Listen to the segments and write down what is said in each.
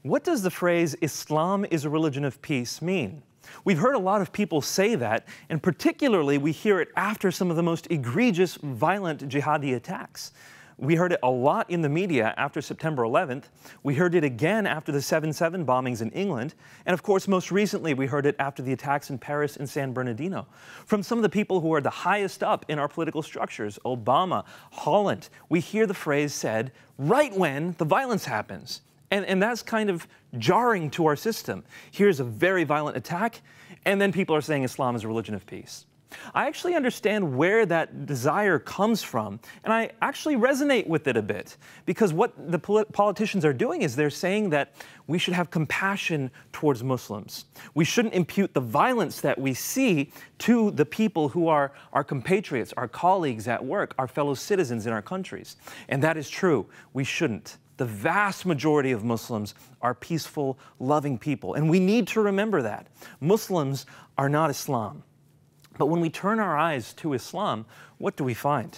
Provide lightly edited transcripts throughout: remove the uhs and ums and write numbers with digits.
What does the phrase "Islam is a religion of peace" mean? We've heard a lot of people say that, and particularly we hear it after some of the most egregious, violent jihadi attacks. We heard it a lot in the media after September 11th. We heard it again after the 7/7 bombings in England. And of course, most recently, we heard it after the attacks in Paris and San Bernardino. From some of the people who are the highest up in our political structures, Obama, Holland, we hear the phrase said right when the violence happens. And that's kind of jarring to our system. Here's a very violent attack, and then people are saying Islam is a religion of peace. I actually understand where that desire comes from, and I actually resonate with it a bit, because what the politicians are doing is they're saying that we should have compassion towards Muslims. We shouldn't impute the violence that we see to the people who are our compatriots, our colleagues at work, our fellow citizens in our countries. And that is true. We shouldn't. The vast majority of Muslims are peaceful, loving people, and we need to remember that. Muslims are not Islam. But when we turn our eyes to Islam, what do we find?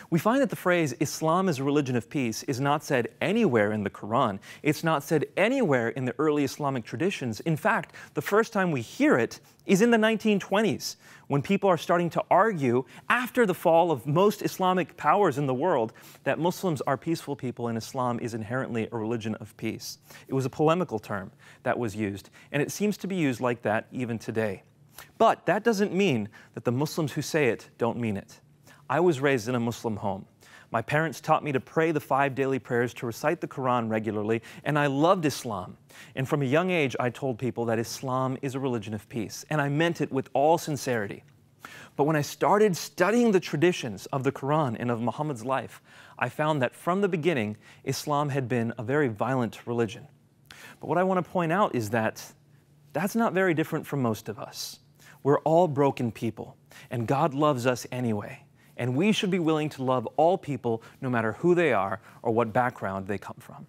We find that the phrase "Islam is a religion of peace" is not said anywhere in the Quran. It's not said anywhere in the early Islamic traditions. In fact, the first time we hear it is in the 1920s, when people are starting to argue, after the fall of most Islamic powers in the world, that Muslims are peaceful people and Islam is inherently a religion of peace. It was a polemical term that was used, and it seems to be used like that even today. But that doesn't mean that the Muslims who say it don't mean it. I was raised in a Muslim home. My parents taught me to pray the 5 daily prayers, to recite the Quran regularly, and I loved Islam. And from a young age, I told people that Islam is a religion of peace, and I meant it with all sincerity. But when I started studying the traditions of the Quran and of Muhammad's life, I found that from the beginning, Islam had been a very violent religion. But what I want to point out is that that's not very different from most of us. We're all broken people, and God loves us anyway. And we should be willing to love all people, no matter who they are or what background they come from.